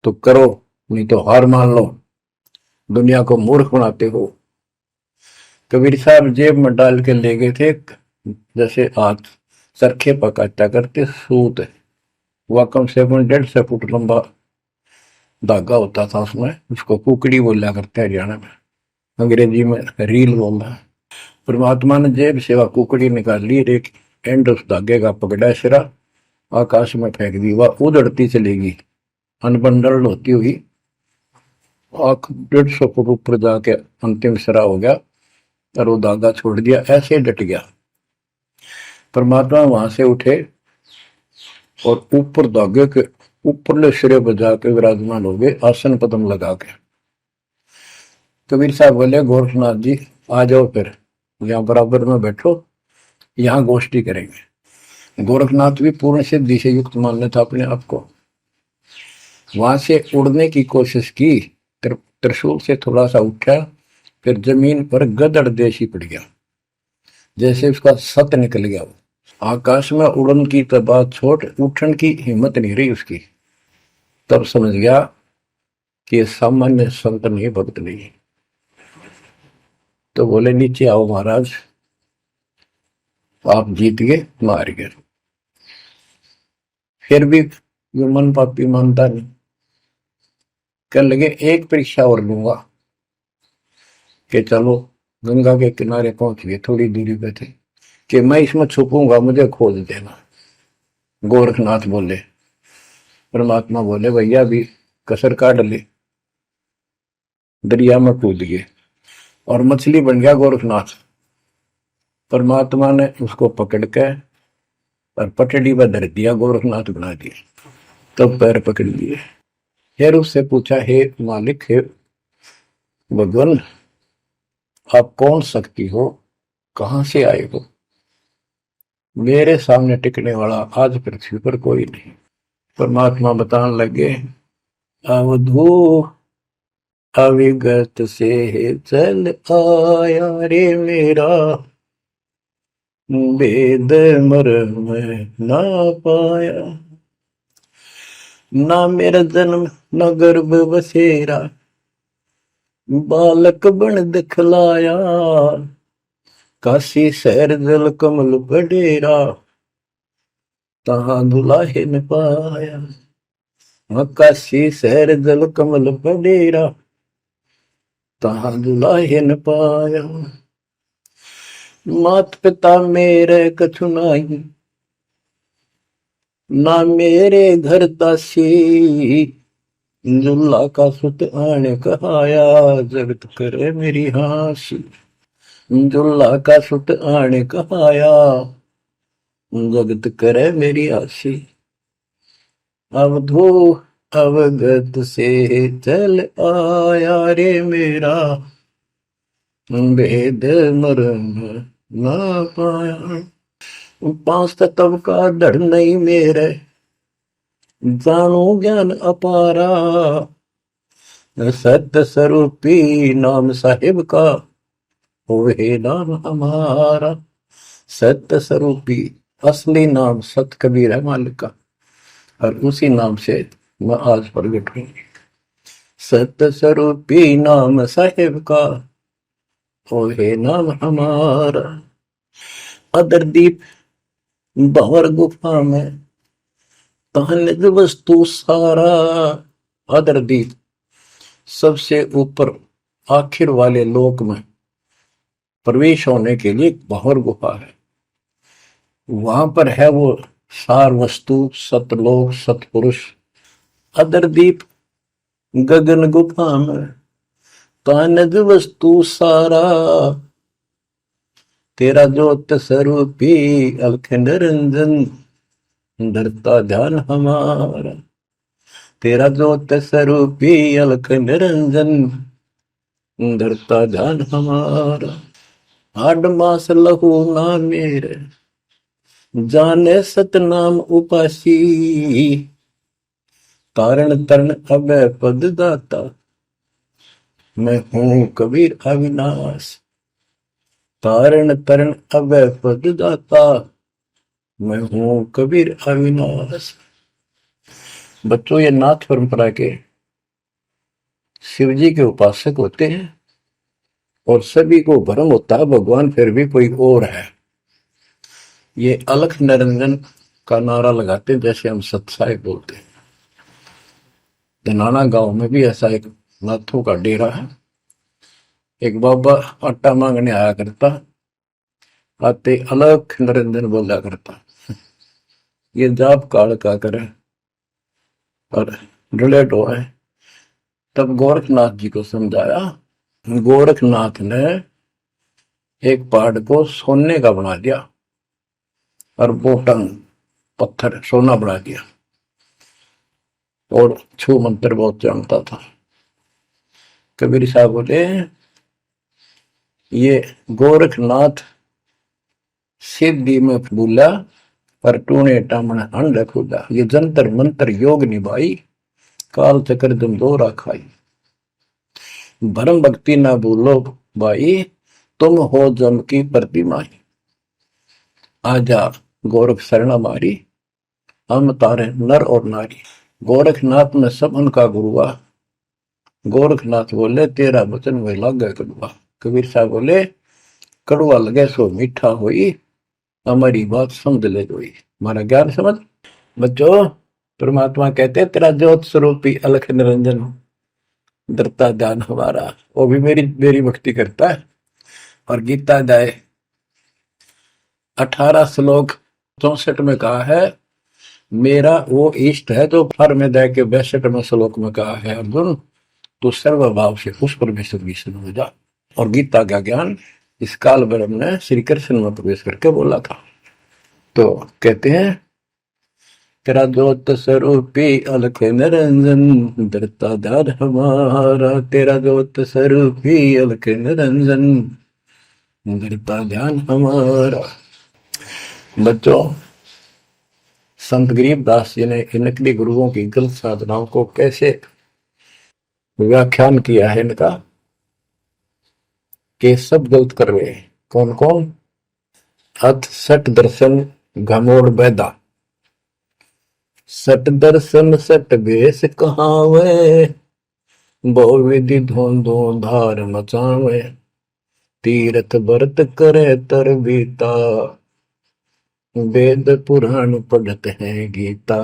तो करो, नहीं तो हार मान लो, दुनिया को मूर्ख बनाते हो। कबीर साहब जेब में डाल के ले गए थे, जैसे हाथ चरखे पकाता करते सूत, वह कम से कम 150 फुट लंबा धागा होता था उसमें, उसको कुकड़ी बोला करते हैं हरियाणा में, अंग्रेजी में रील बोलना। परमात्मा ने जेब से वह कुकड़ी निकाल ली, एक एंड उस धागे का पकड़ा, सिरा आकाश में फेंक दी, वह उड़ती चलेगी अनबंडल होती हुई, 150 फुट ऊपर जाके अंतिम सिरा हो गया और वो धागा छोड़ दिया, ऐसे डट गया। परमात्मा वहां से उठे और ऊपर धागे के ऊपरले सिरे पर जाके विराजमान हो गए, आसन पद्म लगा के। कबीर साहब बोले गोरखनाथ जी आ जाओ, फिर यहाँ बराबर में बैठो, यहाँ गोष्ठी करेंगे। गोरखनाथ भी पूर्ण सिद्धि से युक्त मान लेता अपने आप को, वहां से उड़ने की कोशिश की, त्रिशूल से थोड़ा सा उठा, फिर जमीन पर गदड़ देशी पड़ गया, जैसे उसका सत निकल गया। आकाश में उड़न की तो बात छोड़, उठन की हिम्मत नहीं रही उसकी। तब समझ गया कि ये सामान्य संत नहीं, भक्त नहीं। तो बोले नीचे आओ महाराज, आप जीत गए, मार गए। फिर भी जो मन पापी मानता नहीं, कहने लगे एक परीक्षा और लूंगा, कि चलो गंगा के किनारे पहुंच गए, थोड़ी दूरी पे थे, कि मैं इसमें छुपूंगा, मुझे खोज देना। गोरखनाथ बोले, परमात्मा बोले भैया भी कसर काट ले, दरिया में कूद गए और मछली बन गया गोरखनाथ। परमात्मा ने उसको पकड़ के और पटड़ी पर धर दिया, गोरखनाथ बना दिया। तब पैर पकड़ लिए। फिर उससे पूछा, हे मालिक, हे भगवान, आप कौन शक्ति हो, कहां से आए हो? मेरे सामने टिकने वाला आज पृथ्वी पर कोई नहीं। परमात्मा बताने लगे, अवधू अविगत से चल आया रे मेरा, वेद मर्म ना पाया। ना मेरा जन्म न गर्भ बसेरा, बालक बन दिखलाया। काशी शहर जल कमल बडेरा, तहां दुलाहे न पाया। काशी शहर जल कमल बडेरा, तहां दुलाहे न पाया। मात पिता मेरे कछु नाही, ना मेरे घर दासी। दुल्ला का सुत आने कहाया, जगत करे मेरी हासी। दुल्ला का सुत आने कहाया, जगत करे मेरी हासी। अवधू अवगत से चल आया रे मेरा, वेद मर्म ना पाया। पांच तत्व का धड़ नहीं मेरे, जानो ज्ञान अपारा। सत्य स्वरूपी नाम साहिब का, होवे नाम हमारा। सत्य स्वरूपी असली नाम सत कबीर है मालिक का, और उसी नाम से मैं आज प्रगट हूं। सत्य स्वरूपी नाम साहिब का, होवे नाम हमारा। अदरदीप भंवर गुफा में तहनिज वस्तु सारा। अदरदीप सबसे ऊपर आखिर वाले लोक में प्रवेश होने के लिए भंवर गुफा है। वहां पर है वो सार वस्तु, सतलोक, सतपुरुष। अदरदीप गगन गुफा में तहनिज वस्तु सारा। तेरा ज्योत स्वरूपी अलख निरंजन, धरता ध्यान हमारा। तेरा ज्योत स्वरूपी अलख निरंजन, धरता ध्यान हमारा। हाड मास लहू ना मेरे, जाने सतनाम उपासी। तारण तरण अभय पद दाता, मैं हूं कबीर अविनाश। तारण तरण अभय पद दाता, मैं हूं कबीर अविनाश। बच्चों, ये नाथ परंपरा के शिव जी के उपासक होते हैं और सभी को भ्रम होता है भगवान फिर भी कोई और है। ये अलख निरंजन का नारा लगाते हैं, जैसे हम सत्साई बोलते हैं। धनाना गांव में भी ऐसा एक नाथों का डेरा है। एक बाबा आटा मांगने आया करता, आते अलख निरंजन बोला करता। ये जाप काल का करे और रिलेट हो है। तब गोरखनाथ जी को समझाया। गोरखनाथ ने एक पहाड़ को सोने का बना दिया और बोटंग पत्थर सोना बना दिया, और छू मंत्र बहुत जानता था। कबीर साहब बोले, ये गोरखनाथ सिद्धि में भूला, पर टूने टामण अंड खुदा। ये जंतर मंत्र योग निभाई, काल चक्र जम दोरा खाई। भरम भक्ति ना भूलो भाई, तुम हो जम की प्रतिमा। आजा गोरख शरण हमारी, हम तारे नर और नारी। गोरखनाथ में सब उनका गुरुआ। गोरखनाथ बोले, तेरा वचन में लागे कड़ुआ। कबीर साहब बोले, कड़ुआ लगे सो मीठा होई, हमारी बात समझ ले जोई। हमारा ज्ञान समझ। बच्चों, परमात्मा कहते हैं, तेरा ज्योत स्वरूपी अलख निरंजन, धरता ध्यान हमारा। वो भी मेरी भक्ति करता है। और गीता अध्याय 18 श्लोक 64 में कहा है, मेरा वो इष्ट है जो फर में दे के 62वें श्लोक में कहा है, अर्जुन तो सर्वभाव से उस परमेश्वर की शरण हो जा। और गीता का ज्ञान इस काल ब्रह्म ने श्री कृष्ण में प्रवेश करके बोला था। तो कहते हैं तेरा ज्योत स्वरूपी अलख निरंजन धरता धार हमारा, तेरा ज्योत स्वरूपी अलख निरंजन धरता ध्यान हमारा। बच्चों, संत गरीबदास जी ने इन नकली गुरुओं की गलत साधनाओं को कैसे व्याख्यान किया है इनका, कि सब गलत कर रहे हैं। कौन कौन? अथ सट दर्शन घमोड़ बैदा, सट दर्शन सट बेस कहावे, बहु विधि धोंधो धार मचावे, तीर्थ व्रत करे तर बीता, वेद पुराण पढ़ते हैं गीता,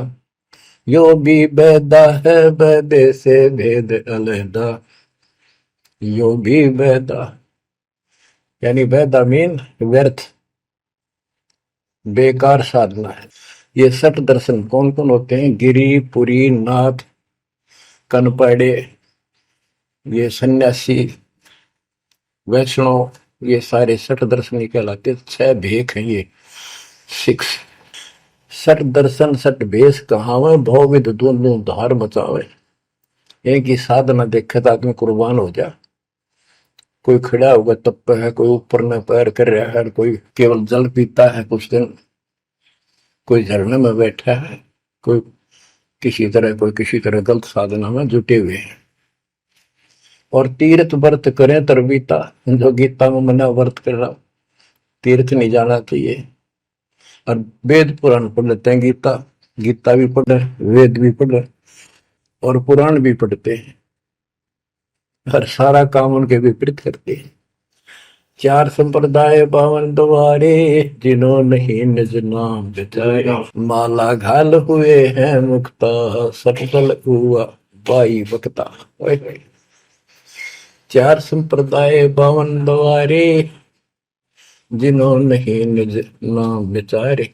यो भी बैदा है बैदे से भेद अलहदा, यो भी बैदा यानी बैदा मीन व्यर्थ, बेकार साधना है। ये सठ दर्शन कौन कौन होते हैं? गिरी, पुरी, नाथ, कनपड़े, ये सन्यासी, वैष्णव, ये सारे सठ दर्शन कहलाते। 6 भेख हैं ये, 6। सठ दर्शन सठ भेष कहावे, भौविध दोनों धार बचावे। एक ही साधना देखे तो आदमी कुर्बान हो जा। कोई खड़ा होगा तप है, कोई ऊपर में पैर कर रहा है, कोई केवल जल पीता है कुछ दिन, कोई झरने में बैठा है, कोई किसी तरह गलत साधना में जुटे हुए हैं। और तीर्थ व्रत करें तरबीता, जो गीता में मना व्रत कर रहा, तीर्थ नहीं जाना चाहिए। और वेद पुराण पढ़ लेते हैं, गीता भी पढ़ रहे, वेद भी पढ़ रहे और पुराण भी पढ़ते हैं, हर सारा काम उनके विपरीत करते हैं। 4 संप्रदाय पावन द्वारे, जिन्हों नहीं निज नाम बिचारे, माला घाल हुए हैं मुक्ता, सटल हुआ बाई बकता। 4 संप्रदाय पावन द्वारे, जिन्हों नहीं निज नाम विचारे।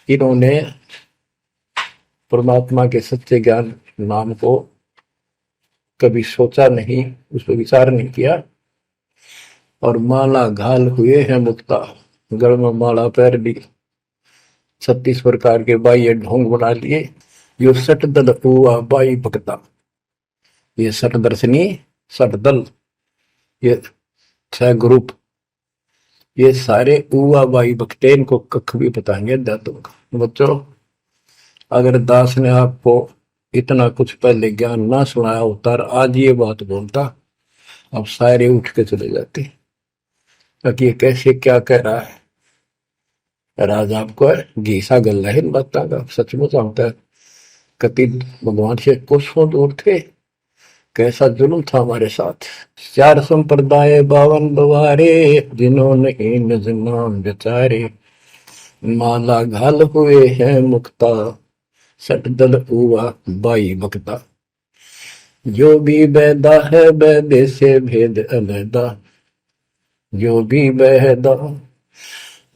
इन्होंने परमात्मा के सच्चे ज्ञान नाम को कभी सोचा नहीं, उस पर विचार नहीं किया। और माला घाल हुए हैं मुक्ता, गल में माला पैर ली, 36 प्रकार के बाह्य ढोंग बना लिए। यो सट दल हुआ बाई भक्ता, ये सट दर्शनी, सट दल, ये 6 ग्रुप, ये सारे उवा बाई भक्ते, इनको कख भी बताएंगे दातों का। बच्चों, अगर दास ने आपको इतना कुछ पहले ज्ञान ना सुनाया होता और आज ये बात बोलता, अब सारे उठ के चले जाते कि ये कैसे क्या कह रहा है। राज आपको घीसा गल है इन बातों का, सचमुच होता है। कति भगवान से कोसों दूर थे, कैसा जुल्म था हमारे साथ। 4 संप्रदाय 52 बवारे, जिन्होंने निज नाम बेचारे, माला घाल हुए हैं मुक्ता, सट दल हुआ बाई बकता, जो भी बैदा है बैदे से भेद अलहदा, जो भी बैदा।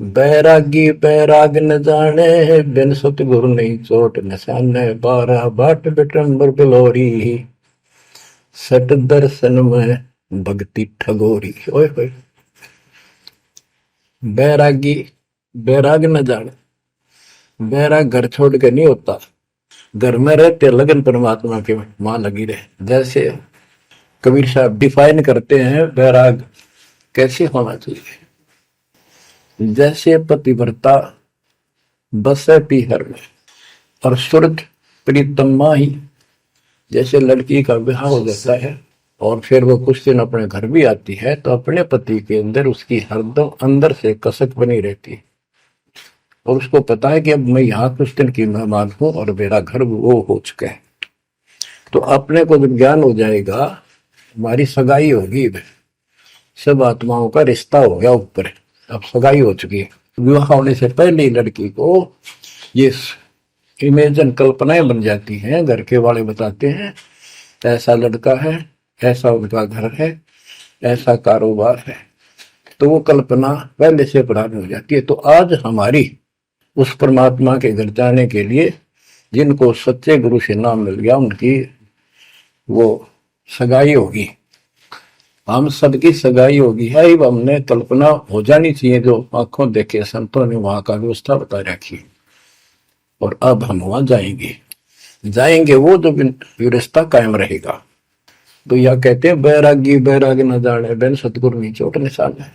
बैरागी बैराग न जाने, बिन सतगुरु नहीं चोट निशाने, 12 बाट बिटंबर बिलोरी, सट दर्शन में भक्ति ठगोरी। ओए होए, बैरागी बैराग न जाने, बैराग घर छोड़ के नहीं होता, घर में रहते लगन परमात्मा के मां लगी रहे। जैसे कबीर साहब डिफाइन करते हैं बैराग कैसे होना चाहिए। जैसे पतिव्रता बसे पीहर में और सुरत प्रीतम माही, जैसे लड़की का विवाह हो जाता है और फिर वो कुछ दिन अपने घर भी आती है, तो अपने पति के अंदर उसकी हरदम अंदर से कसक बनी रहती है और उसको पता है कि अब मैं यहाँ कुछ दिन की मेहमान हूं और मेरा घर वो हो चुका है। तो अपने को जब ज्ञान हो जाएगा, हमारी सगाई होगी, सब आत्माओं का रिश्ता हो गया ऊपर, अब सगाई हो चुकी है। विवाह होने से पहले ही लड़की को ये इमेजन कल्पनाएं बन जाती हैं। घर के वाले बताते हैं ऐसा लड़का है, ऐसा उनका घर है, ऐसा कारोबार है, तो वो कल्पना पहले से पुरानी हो जाती है। तो आज हमारी उस परमात्मा के घर जाने के लिए जिनको सच्चे गुरु से नाम मिल गया, उनकी वो सगाई होगी, हम सबकी सगाई होगी है। हमने कल्पना हो जानी चाहिए, जो आंखों देखे संतों ने वहां का व्यवस्था बता रखी। और अब हम वहां जाएंगे, जाएंगे वो जो रिश्ता कायम रहेगा। तो यह कहते हैं बैरागी बैराग न जाने बिन सतगुरु नी चोट निशान है।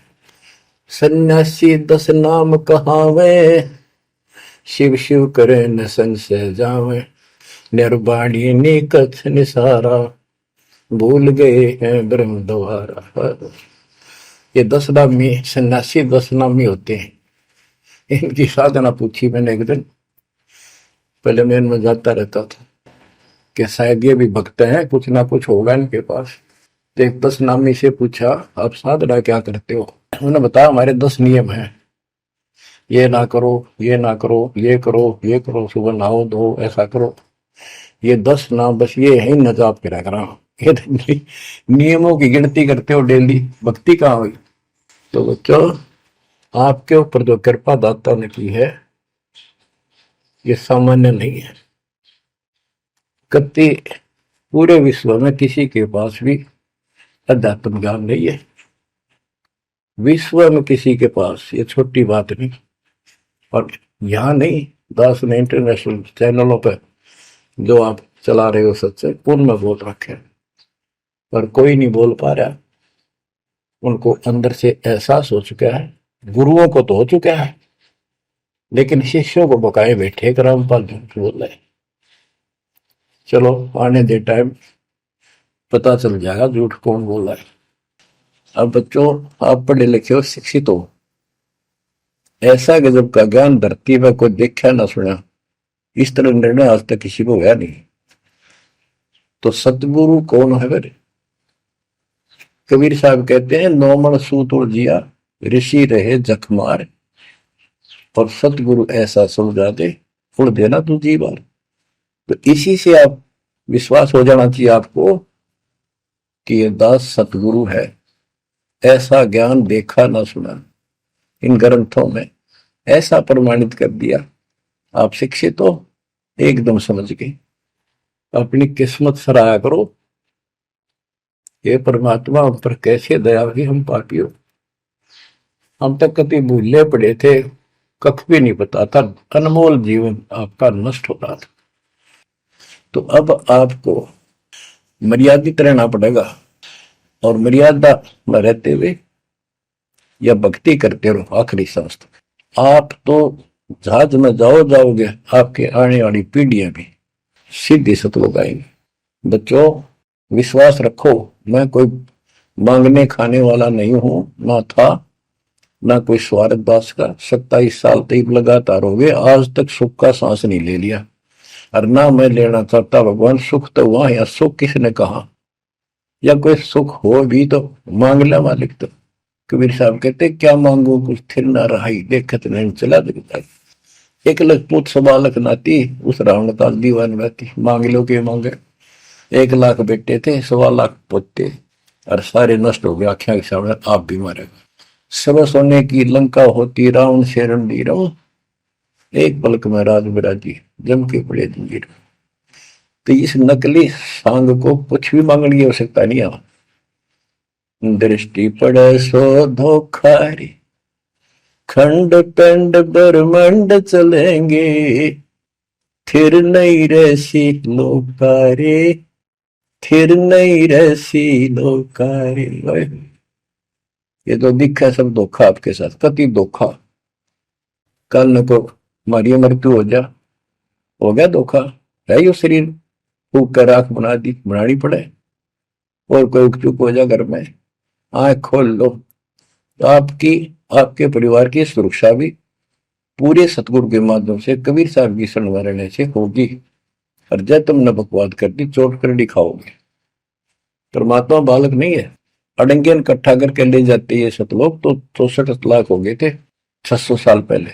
सन्यासी 10 नाम कहावे, शिव शिव करे न संशय जावे, निर्वाणी नी कथ निसारा, भूल गए हैं ब्रह्म द्वारा। ये 10 नामी सन्यासी 10 नामी होते हैं। इनकी साधना पूछी मैंने एक दिन, पहले मैं इनमें जाता रहता था कि शायद ये भी भक्त हैं, कुछ ना कुछ होगा इनके पास। तो एक 10 नामी से पूछा आप साधना क्या करते हो। उन्होंने बताया हमारे 10 नियम हैं, ये ना करो, ये ना करो, ये करो, ये करो, सुबह नहाओ धो, ऐसा करो। ये 10 नाम बस ये है न जाप करा करा। ये नियमों की गिनती करते हो डेली, भक्ति कहाँ हुई। तो बच्चों आपके ऊपर जो कृपा दाता ने की है ये सामान्य नहीं है। कति पूरे विश्व में किसी के पास भी अध्यात्म ज्ञान नहीं है, विश्व में किसी के पास, ये छोटी बात नहीं। और यहाँ नहीं, दास ने इंटरनेशनल चैनलों पर जो आप चला रहे हो सत्संग, उनमें बोल रखे, पर कोई नहीं बोल पा रहा। उनको अंदर से एहसास हो चुका है, गुरुओं को तो हो चुका है, लेकिन शिष्यों को बकाए बैठे कि रामपाल झूठ बोल रहे। चलो आने दे टाइम, पता चल जाएगा झूठ कौन बोल रहा है। अब बच्चों आप पढ़े लिखे हो, शिक्षित हो, ऐसा गजब का ज्ञान धरती में कोई देखा ना सुना, इस तरह निर्णय आज तक किसी को हुआ नहीं। तो सतगुरु कौन है फिर? कबीर साहब कहते हैं नौमण सूत और जिया, ऋषि रहे जखमार, और सतगुरु ऐसा समझा दे उड़ देना तू जी बार। तो इसी से आप विश्वास हो जाना चाहिए आपको कि ये दास सतगुरु है। ऐसा ज्ञान देखा ना सुना, इन ग्रंथों में ऐसा प्रमाणित कर दिया। आप शिक्षित हो, एकदम समझ गए। अपनी किस्मत सराहा करो, ये परमात्मा हम पर कैसे दया हुई, हम पापी हो। हम तक कभी भूले पड़े थे, कख भी नहीं पता था, अनमोल जीवन आपका नष्ट हो रहा था। तो अब आपको मर्यादित रहना पड़ेगा, और मर्यादा में रहते हुए या भक्ति करते रहो आखिरी सांस तक। आप तो जहाज में जाओगे, आपके आने वाली पीढ़ियां भी सीधी सतलोक आएंगे। बच्चों विश्वास रखो, मैं कोई मांगने खाने वाला नहीं हूं, ना था ना कोई स्वार्थ दास का। 27 साल तक लगातार हो गए, आज तक सुख का सांस नहीं ले लिया, और ना मैं लेना चाहता। भगवान सुख तो वहां है, सुख किसने कहा, या कोई सुख हो भी तो मांग ले मालिक। तो कबीर साहब कहते क्या मांगो कुछ थिर ना रहाई, देखत नहीं चला दिखता। 1 लाख पूत 1.25 लाख नाती, उस रावण का दीवान बहती। मांग लो के मांगे, 1 लाख बेटे थे, 1.25 लाख पोते, और सारे नष्ट हो गए आख्या के सामने। आप भी मारेगा, सब सोने की लंका होती, रावण से रणधीर, एक पलक में राज बिराजी, जम के पड़े जंजीर। तो इस नकली सांग को कुछ भी मांगने की आवश्यकता नहीं है। दृष्टि पड़े सो धोखारी, खंड पिंड ब्रह्मंड चलेंगे, थिर नहीं रहसी लोकारे, थिर नहीं रहसी लोकारे। ये तो दिखा सब धोखा आपके साथ, कति धोखा। कल न को मारी मृत्यु हो गया धोखा, है यो शरीर फूक कर राख बना दी, बनानी पड़े। और कोई चुप हो जा घर में, आंख खोल लो, तो आपकी आपके परिवार की सुरक्षा भी पूरे सतगुरु के माध्यम से, कबीर साहब की शरण में रहने से होगी। और जब तुमने बकवाद कर दी, चोट कर दिखाओगे। परमात्मा बालक नहीं है, अड़ंगियन इकट्ठा करके ले जाते ये सतलोक। तो 64 लाख हो गए थे 600 साल पहले,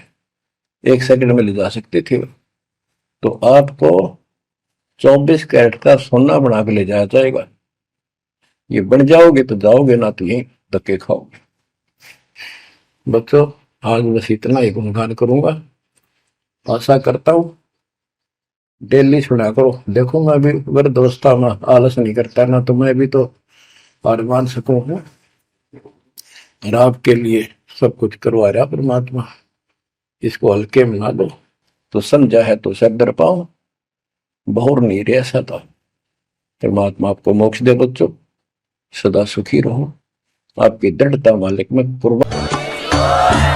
1 सेकंड में ले जा सकते थे। तो आपको 24 कैरेट का सोना बना के ले जाया जाएगा। ये बन जाओगे तो जाओगे, ना तो यही धक्के खाओगे। बच्चों आज बस इतना ही गुणगान करूंगा। आशा करता हूं डेली सुना करो। देखो मैं भी वृद्धावस्था में आलस नहीं करता ना, तो मैं भी तो हार मान सकूं हूँ। और आपके लिए सब कुछ करवा रहा परमात्मा, इसको हल्के में ना लो। तो समझा है तो सदर पाओ, बहुर नहीं रह सकता। परमात्मा आपको मोक्ष दे बच्चों, सदा सुखी रहो। आपकी दृढ़ता मालिक में कुर्बान।